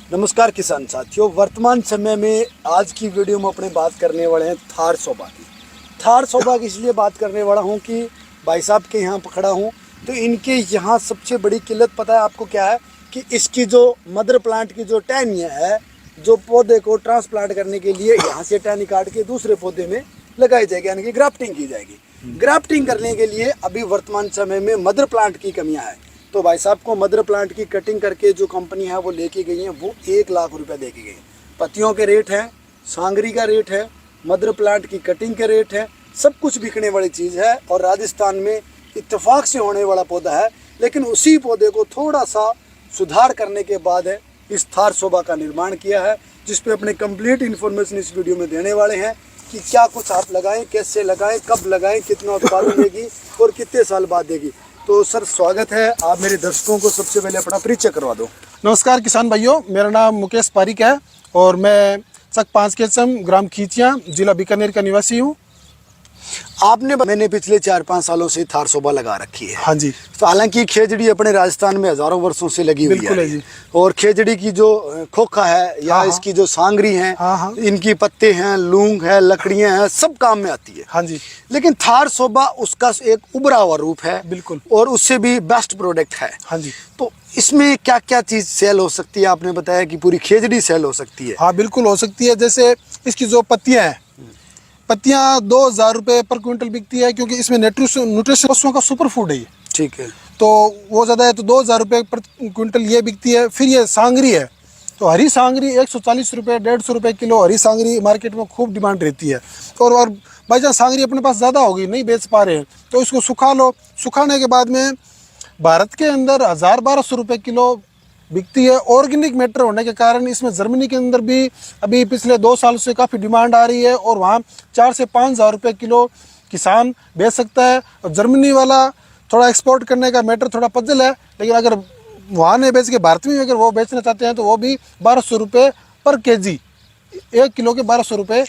नमस्कार किसान साथियों, वर्तमान समय में आज की वीडियो में अपने बात करने वाले हैं थार सोबा की। थार सोबा की इसलिए बात करने वाला हूं कि भाई साहब के यहाँ पकड़ा हूं तो इनके यहाँ सबसे बड़ी किल्लत पता है आपको क्या है कि इसकी जो मदर प्लांट की जो टहनियाँ है, जो पौधे को ट्रांसप्लांट करने के लिए यहाँ से टहनी काट के दूसरे पौधे में लगाई जाएगी, यानी कि ग्राफ्टिंग की जाएगी। ग्राफ्टिंग करने के लिए अभी वर्तमान समय में मदर प्लांट की कमियाँ है। तो भाई साहब को मदर प्लांट की कटिंग करके जो कंपनी है वो लेके गई है, वो 1 लाख रुपए दे के गई। पत्तियों के रेट हैं, सांगरी का रेट है, मदर प्लांट की कटिंग के रेट है, सब कुछ बिकने वाली चीज़ है और राजस्थान में इत्तेफाक से होने वाला पौधा है। लेकिन उसी पौधे को थोड़ा सा सुधार करने के बाद है इस थार सोबा का निर्माण किया है, जिस पे अपने कंप्लीट इन्फॉर्मेशन इस वीडियो में देने वाले हैं कि क्या कुछ आप लगाएं, कैसे लगाएं, कब लगाएं, कितना उत्पादन देगी और कितने साल बाद देगी। तो सर स्वागत है, आप मेरे दर्शकों को सबसे पहले अपना परिचय करवा दो। नमस्कार किसान भाइयों, मेरा नाम मुकेश पारिक है और मैं चक 5 केसम ग्राम खींचियाँ जिला बीकानेर का निवासी हूँ। मैंने पिछले 4-5 सालों से थार सोबा लगा रखी है। हाँ जी। तो हालांकि खेजड़ी अपने राजस्थान में हजारों वर्षों से लगी हुई बिल्कुल है जी। और खेजड़ी की जो खोखा है या इसकी जो सांगरी है, इनकी पत्ते हैं, लूंग है, लकड़ियां हैं, सब काम में आती है। हाँ जी। लेकिन थार सोबा उसका एक उभरा हुआ रूप है। बिल्कुल। और उससे भी बेस्ट प्रोडक्ट है। हाँ जी। तो इसमें क्या क्या चीज सेल हो सकती है? आपने बताया कि पूरी खेजड़ी सेल हो सकती है। हाँ बिल्कुल हो सकती है। जैसे इसकी जो पत्तियाँ हैं, पत्तियाँ 2000 रुपये पर क्विंटल बिकती है, क्योंकि इसमें न्यूट्रिशन पशुओं का सुपर फूड है ये। ठीक है। तो वो ज़्यादा है तो 2000 रुपये पर क्विंटल ये बिकती है। फिर ये सांगरी है, तो हरी सांगरी 140 रुपये 150 रुपये किलो हरी सांगरी मार्केट में खूब डिमांड रहती है। और भाई जान सांगरी अपने पास ज़्यादा होगी, नहीं बेच पा रहे हैं, तो इसको सुखा लो। सुखाने के बाद में भारत के अंदर 1000-1200 रुपये किलो बिकती है। ऑर्गेनिक मैटर होने के कारण इसमें जर्मनी के अंदर भी अभी पिछले 2 साल से काफ़ी डिमांड आ रही है और वहाँ 4 से 5 हज़ार रुपये किलो किसान बेच सकता है। और जर्मनी वाला थोड़ा एक्सपोर्ट करने का मैटर थोड़ा पजल है, लेकिन अगर वहाँ नहीं बेच के भारत में अगर वो बेचना चाहते हैं तो वो भी 1200 रुपये पर केजी, 1 किलो के 1200 रुपये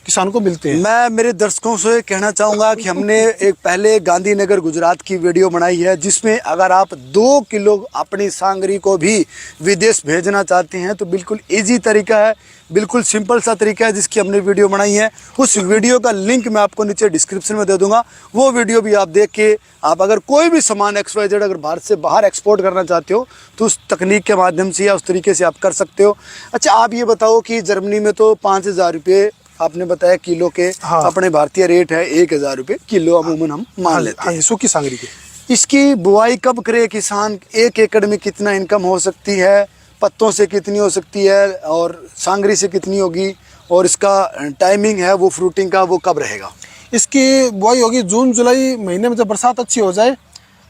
किसान को मिलते हैं। मैं मेरे दर्शकों से कहना चाहूँगा कि हमने एक पहले गांधीनगर गुजरात की वीडियो बनाई है, जिसमें अगर आप 2 किलो अपनी सांगरी को भी विदेश भेजना चाहते हैं तो बिल्कुल इजी तरीका है, बिल्कुल सिंपल सा तरीका है, जिसकी हमने वीडियो बनाई है। उस वीडियो का लिंक मैं आपको नीचे डिस्क्रिप्शन में दे दूंगा। वो वीडियो भी आप देख के आप अगर कोई भी सामान XYZ अगर भारत से बाहर एक्सपोर्ट करना चाहते हो तो उस तकनीक के माध्यम से या उस तरीके से आप कर सकते हो। अच्छा, आप ये बताओ कि जर्मनी में तो 5000 रुपये आपने बताया किलो के। हाँ। अपने भारतीय रेट है 1000 रुपये किलो अमूमन हम मान लेते हैं सूखी सांगरी के। इसकी बुआई कब करे किसान? 1 एकड़ में कितना इनकम हो सकती है? पत्तों से कितनी हो सकती है और सांगरी से कितनी होगी? और इसका टाइमिंग है वो फ्रूटिंग का, वो कब रहेगा? इसकी बुआई होगी जून जुलाई महीने में, जब बरसात अच्छी हो जाए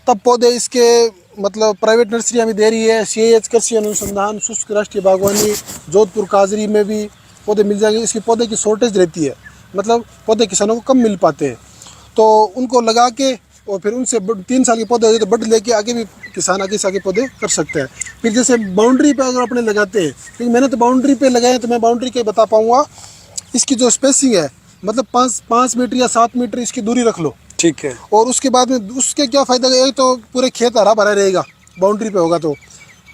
तब पौधे इसके मतलब प्राइवेट नर्सरियाँ भी दे रही है। CIH कृषि अनुसंधान, शुष्क राष्ट्रीय बागवानी, जोधपुर काजरी में भी पौधे मिल जाएंगे। इसकी पौधे की शॉर्टेज रहती है, मतलब पौधे किसानों को कम मिल पाते हैं, तो उनको लगा के और फिर उनसे 3 साल के पौधे हो जाए तो बड लेके आगे भी किसान आगे से आगे पौधे कर सकते हैं। फिर जैसे बाउंड्री पे अगर अपने लगाते हैं, क्योंकि मैंने तो बाउंड्री पे लगाए हैं तो मैं बाउंड्री के बता पाऊँगा। इसकी जो स्पेसिंग है मतलब 5 मीटर या 7 मीटर इसकी दूरी रख लो। ठीक है। और उसके बाद में उसके क्या फ़ायदा है, एक तो पूरे खेत हरा भरा रहेगा, बाउंड्री पे होगा तो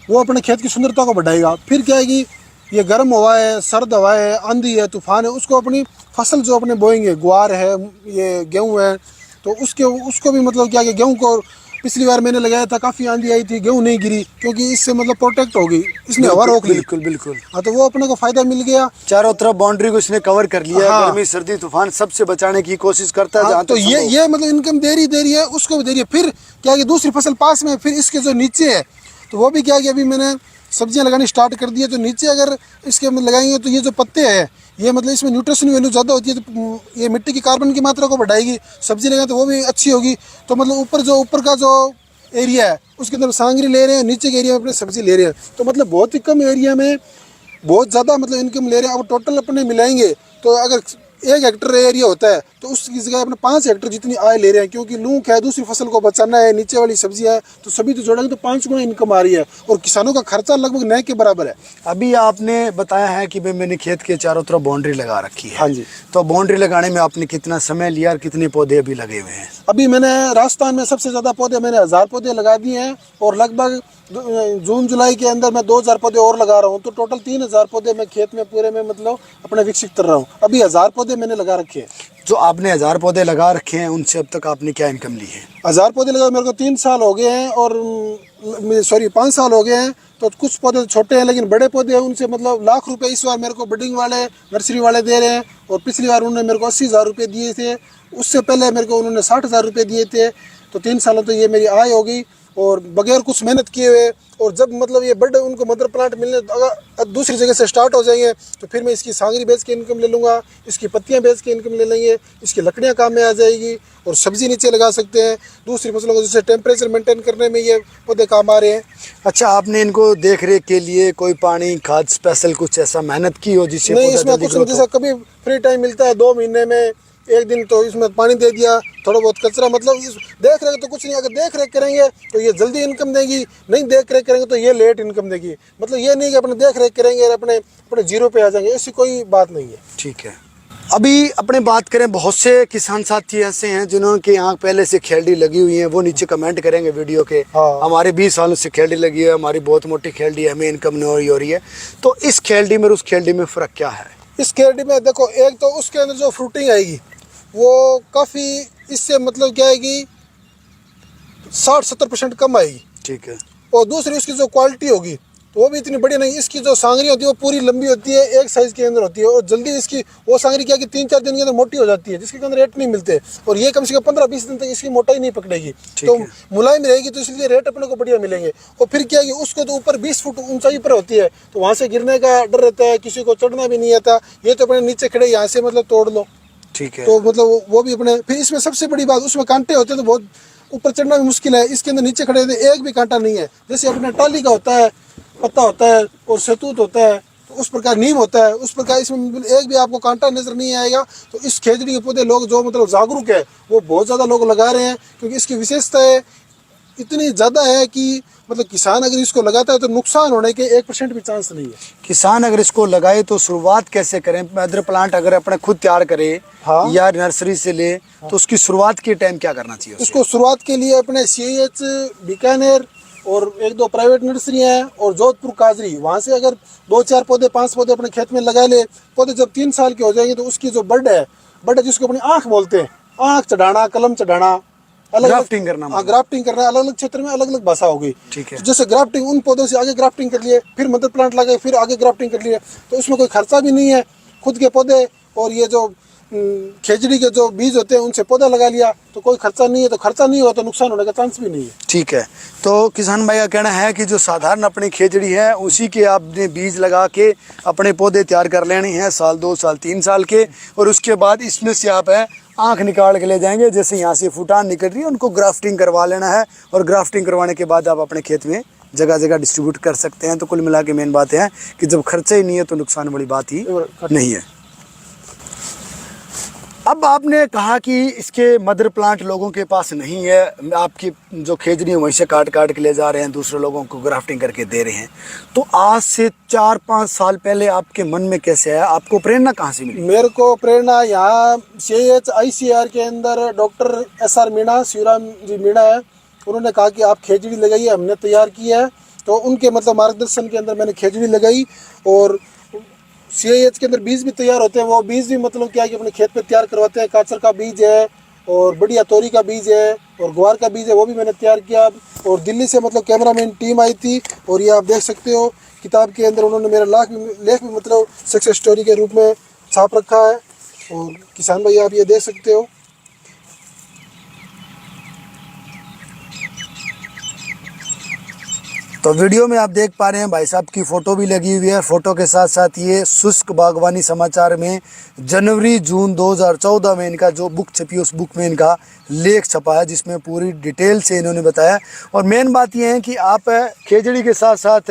वो अपने खेत की सुंदरता को बढ़ाएगा। फिर क्या है कि ये गर्म हवा है, सर्द हवा है, आंधी है, तूफान है, उसको अपनी फसल जो अपने बोएंगे, ग्वार है, ये गेहूँ है, तो उसको भी मतलब क्या कि गेहूँ को पिछली बार मैंने लगाया था, काफ़ी आंधी आई थी, गेहूँ नहीं गिरी, क्योंकि इससे मतलब प्रोटेक्ट होगी, इसने हवा रोक ली। बिल्कुल बिल्कुल। हाँ, तो वो अपने को फायदा मिल गया। चारों तरफ बाउंड्री को इसने कवर कर लिया। हाँ। गर्मी सर्दी तूफान सबसे बचाने की कोशिश करता है। हाँ, तो ये मतलब इनकम दे रही है, उसको भी दे रही है। फिर क्या कि दूसरी फसल पास में, फिर इसके जो नीचे है तो वो भी क्या कि अभी मैंने सब्जियां लगानी स्टार्ट कर दी है, तो नीचे अगर इसके लगाएंगे तो ये जो पत्ते हैं ये मतलब इसमें न्यूट्रिशन वैल्यू ज़्यादा होती है, तो ये मिट्टी की कार्बन की मात्रा को बढ़ाएगी। सब्जी लगाएं तो वो भी अच्छी होगी। तो मतलब ऊपर का जो एरिया है उसके अंदर सांगरी ले रहे हैं, नीचे के एरिया में अपने सब्जी ले रहे हैं, तो मतलब बहुत ही कम एरिया में बहुत ज़्यादा मतलब इनकम ले रहे हैं। अब टोटल अपने मिलाएंगे तो अगर 1 हेक्टर एरिया होता है तो उसकी जगह अपने 5 हेक्टर जितनी आय ले रहे हैं, क्योंकि लूक है, दूसरी फसल को बचाना है, नीचे वाली सब्जियां है, तो सभी तो जोड़ेंगे तो 5 गुना इनकम आ रही है और किसानों का खर्चा लगभग नए के बराबर है। अभी आपने बताया है कि भाई मैंने खेत के चारों तरफ बाउंड्री लगा रखी है। हाँ जी। तो बाउंड्री लगाने में आपने कितना समय लिया और कितने पौधे अभी लगे हुए हैं? अभी मैंने राजस्थान में सबसे ज़्यादा पौधे मैंने 1000 पौधे लगा दिए हैं और लगभग जून जुलाई के अंदर मैं 2000 पौधे और लगा रहा हूँ, तो टोटल 3000 पौधे मैं खेत में पूरे में मतलब अपने विकसित कर रहा हूँ। अभी 1000 पौधे मैंने लगा रखे हैं। जो आपने 1000 पौधे लगा रखे हैं उनसे अब तक आपने क्या इनकम ली है? 1000 पौधे लगा मेरे को 3 साल हो गए हैं और 5 साल हो गए हैं। तो कुछ पौधे छोटे हैं लेकिन बड़े पौधे हैं, उनसे मतलब लाख रुपए इस बार मेरे को बडिंग वाले नर्सरी वाले दे रहे हैं और पिछली बार उन्होंने मेरे को 80,000 रुपये दिए थे, उससे पहले मेरे को उन्होंने 60,000 रुपये दिए थे। तो 3 सालों तो ये मेरी आय हो गई और बगैर कुछ मेहनत किए हुए। और जब मतलब ये बड़े उनको मदर प्लांट मिलने अगर दूसरी जगह से स्टार्ट हो जाएंगे तो फिर मैं इसकी सांगरी बेच के इनकम ले लूँगा, इसकी पत्तियाँ बेच के इनकम ले लेंगे, इसकी लकड़ियाँ काम में आ जाएगी और सब्जी नीचे लगा सकते हैं। दूसरी फसलों को जैसे टेम्परेचर मेंटेन करने में ये पौधे काम आ रहे हैं। अच्छा, आपने इनको देख रेख के लिए कोई पानी खाद स्पेशल कुछ ऐसा मेहनत की हो जिससे नहीं, पौधा इसमें जल्दी कुछ ग्रोथ हो? जैसा कभी फ्री टाइम मिलता है 2 महीने में 1 दिन तो इसमें पानी दे दिया, थोड़ा बहुत कचरा, मतलब इस देख रेख तो कुछ नहीं। अगर देख रेख करेंगे तो ये जल्दी इनकम देगी, नहीं देख रेख करेंगे तो ये लेट इनकम देगी। मतलब ये नहीं कि अपने देख रेख करेंगे और अपने जीरो पे आ जाएंगे, ऐसी कोई बात नहीं है। ठीक है। अभी अपने बात करें, बहुत से किसान साथी ऐसे हैं जिन्होंने यहाँ पहले से खेलडी लगी हुई है, वो नीचे कमेंट करेंगे वीडियो के, हाँ। हमारे 20 सालों से खेलडी लगी है, हमारी बहुत मोटी खेलडी है, हमें इनकम नहीं हो रही है। तो इस खेलडी में और उस खेलडी में फ़र्क क्या है? इस खेलडी में देखो, एक तो उसके अंदर जो फ्रूटिंग आएगी वो काफ़ी इससे मतलब क्या आएगी 60-70% कम आएगी। ठीक है। और दूसरी उसकी जो क्वालिटी होगी तो वो भी इतनी बढ़िया नहीं। इसकी जो सांगरी होती है वो पूरी लंबी होती है, एक साइज़ के अंदर होती है और जल्दी इसकी वो सांगरी क्या कि 3-4 दिन के अंदर मोटी हो जाती है, जिसके अंदर रेट नहीं मिलते। और ये कम से कम 15-20 दिन तक इसकी मोटाई नहीं पकड़ेगी, तो मुलायम रहेगी, तो इसलिए रेट अपने को बढ़िया मिलेंगे। और फिर क्या है कि उसको तो ऊपर 20 फुट ऊंचाई पर होती है, तो वहाँ से गिरने का डर रहता है, किसी को चढ़ना भी नहीं आता। ये तो अपने नीचे खड़े यहाँ से मतलब तोड़ लो। ठीक है। तो मतलब वो भी अपने, फिर इसमें सबसे बड़ी बात उसमें कांटे होते हैं तो बहुत ऊपर चढ़ना भी मुश्किल है। इसके अंदर नीचे खड़े होते एक भी कांटा नहीं है, जैसे अपने टाली का होता है, पत्ता होता है और शहतूत होता है, तो उस प्रकार नीम होता है, उस प्रकार इसमें एक भी आपको कांटा नजर नहीं आएगा। तो इस खेजड़ी के पौधे लोग जो मतलब जागरूक है वो बहुत ज़्यादा लोग लगा रहे हैं, क्योंकि इसकी विशेषताएं इतनी ज़्यादा है कि मतलब किसान अगर इसको लगाता है तो नुकसान होने के 1% भी चांस नहीं है। किसान अगर इसको लगाए तो शुरुआत कैसे करें? मदर प्लांट अगर अपने खुद तैयार करे, हाँ, या नर्सरी से ले, तो उसकी शुरुआत के टाइम क्या करना चाहिए? इसको शुरुआत के लिए अपने CIH बीकानेर और 1-2 प्राइवेट नर्सरी हैं और जोधपुर काजरी, वहाँ से अगर 2-4 पौधे 5 पौधे अपने खेत में लगा ले। पौधे जब 3 साल के हो जाएंगे तो उसकी जो बड है जिसको अपनी आँख बोलते हैं, आँख चढ़ाना, कलम चढ़ाना, अलग ग्राफ्टिंग करना, हाँ ग्राफ्टिंग करना, अलग अलग क्षेत्र में अलग अलग भाषा होगी। ठीक है। जैसे ग्राफ्टिंग उन पौधों से आगे ग्राफ्टिंग कर लिए, फिर मदर प्लांट लगे, फिर आगे ग्राफ्टिंग कर लिए, तो उसमें कोई खर्चा भी नहीं है। खुद के पौधे और ये जो खेजड़ी के जो बीज होते हैं उनसे पौधा लगा लिया तो कोई खर्चा नहीं है। तो खर्चा नहीं हुआ तो नुकसान होने का चांस भी नहीं है। ठीक है। तो किसान भाई का कहना है कि जो साधारण अपनी खेजड़ी है उसी के आपने बीज लगा के अपने पौधे तैयार कर लेने हैं, 1 साल 2 साल 3 साल के, और उसके बाद इसमें से आप आँख निकाल के ले जाएंगे। जैसे यहाँ से फुटान निकल रही है उनको ग्राफ्टिंग करवा लेना है, और ग्राफ्टिंग करवाने के बाद आप अपने खेत में जगह जगह डिस्ट्रीब्यूट कर सकते हैं। तो कुल मिला के मेन बात है कि जब खर्चा ही नहीं है तो नुकसान बड़ी बात ही नहीं है। अब आपने कहा कि इसके मदर प्लांट लोगों के पास नहीं है, आपकी जो खेजड़ी है वहीं से काट काट के ले जा रहे हैं, दूसरे लोगों को ग्राफ्टिंग करके दे रहे हैं। तो आज से 4-5 साल पहले आपके मन में कैसे आया? आपको प्रेरणा कहाँ से मिली? मेरे को प्रेरणा यहाँ CIH ICAR के अंदर डॉक्टर SR मीणा, शिवराम जी मीणा है, उन्होंने कहा कि आप खेजड़ी लगाइए, हमने तैयार की है। तो उनके मतलब मार्गदर्शन के अंदर मैंने खेजड़ी लगाई और CIH के अंदर बीज भी तैयार होते हैं। वो बीज भी मतलब क्या है कि अपने खेत पे तैयार करवाते हैं। काचर का बीज है और बढ़िया तोरी का बीज है और ग्वार का बीज है, वो भी मैंने तैयार किया। और दिल्ली से मतलब कैमरामैन टीम आई थी और ये आप देख सकते हो किताब के अंदर उन्होंने मेरा लेख भी मतलब सक्सेस स्टोरी के रूप में छाप रखा है। और किसान भाई आप ये देख सकते हो। तो वीडियो में आप देख पा रहे हैं भाई साहब की फ़ोटो भी लगी हुई है। फ़ोटो के साथ साथ ये शुष्क बागवानी समाचार में जनवरी जून 2014 में इनका जो बुक छपी उस बुक में इनका लेख छपा है, जिसमें पूरी डिटेल से इन्होंने बताया। और मेन बात ये है कि आप खेजड़ी के साथ साथ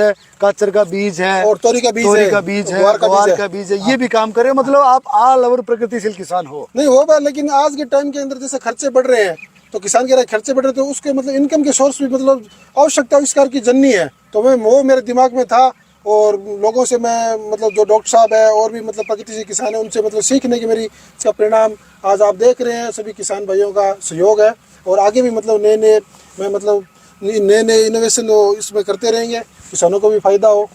काचर का बीज है और तोरी का बीज है, ग्वार का बीज है, ये भी काम करे। मतलब आप ऑल ओवर प्रगतिशील किसान हो। नहीं हो पाए, लेकिन आज के टाइम के अंदर जैसे खर्चे बढ़ रहे हैं तो किसान के खर्चे बढ़ रहे, तो उसके मतलब इनकम के सोर्स भी मतलब आवश्यकता आविष्कार की जननी है। तो मैं वो मेरे दिमाग में था, और लोगों से मैं मतलब जो डॉक्टर साहब है और भी मतलब प्रगतिशील किसान है उनसे मतलब सीखने की मेरी इसका परिणाम आज आप देख रहे हैं। सभी किसान भाइयों का सहयोग है, और आगे भी मतलब नए इनोवेशन इसमें करते रहेंगे, किसानों को भी फायदा हो।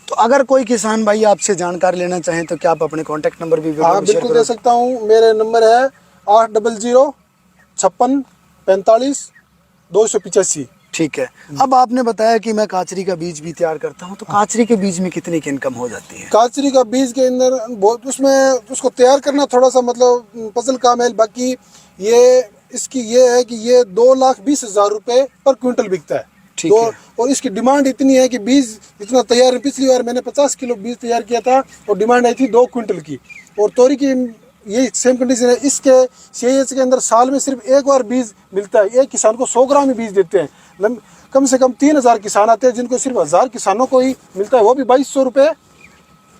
तो अगर कोई किसान भाई आपसे जानकारी लेना चाहें तो क्या आप अपने कॉन्टैक्ट नंबर भी हाँ बिल्कुल दे सकता हूँ। मेरे नंबर है 8005645 ठीक है। अब आपने बताया कि मैं काचरी का बीज भी तैयार करता हूं, तो काचरी के बीज में कितने की इनकम हो जाती है? काचरी का बीज के अंदर बहुत उसमें उसको तैयार करना थोड़ा सा मतलब पजल काम है। बाकी इसकी ये है कि ये 2,20,000 रुपये पर क्विंटल बिकता है। ठीक है। और इसकी डिमांड इतनी है कि बीज इतना तैयार है। पिछली बार मैंने 50 किलो बीज तैयार किया था और डिमांड आई थी 2 क्विंटल की। और तोरी की ये सेम कंडीशन है। इसके CIS के अंदर साल में सिर्फ एक बार बीज मिलता है। एक किसान को 100 ग्राम ही बीज देते हैं। कम से कम 3,000 किसान आते हैं जिनको सिर्फ 1,000 किसानों को ही मिलता है, वो भी 2,200 रुपये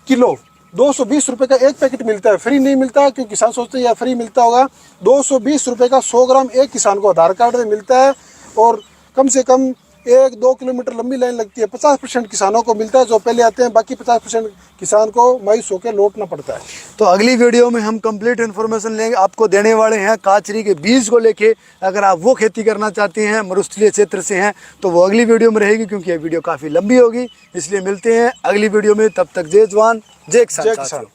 किलो। 220 रुपये का एक पैकेट मिलता है, फ्री नहीं मिलता। क्योंकि किसान सोचते हैं या फ्री मिलता होगा। 220 रुपये का 100 ग्राम एक किसान को आधार कार्ड में मिलता है। और कम से कम 1-2 किलोमीटर लंबी लाइन लगती है। 50% किसानों को मिलता है जो पहले आते हैं, बाकी 50% किसान को मायूस होकर लौटना पड़ता है। तो अगली वीडियो में हम कंप्लीट इन्फॉर्मेशन लेंगे, आपको देने वाले हैं काचरी के बीज को लेके। अगर आप वो खेती करना चाहते हैं, मरुस्थलीय क्षेत्र से हैं, तो वो अगली वीडियो में रहेगी, क्योंकि ये वीडियो काफ़ी लंबी होगी। इसलिए मिलते हैं अगली वीडियो में। तब तक जय जवान जय किसान।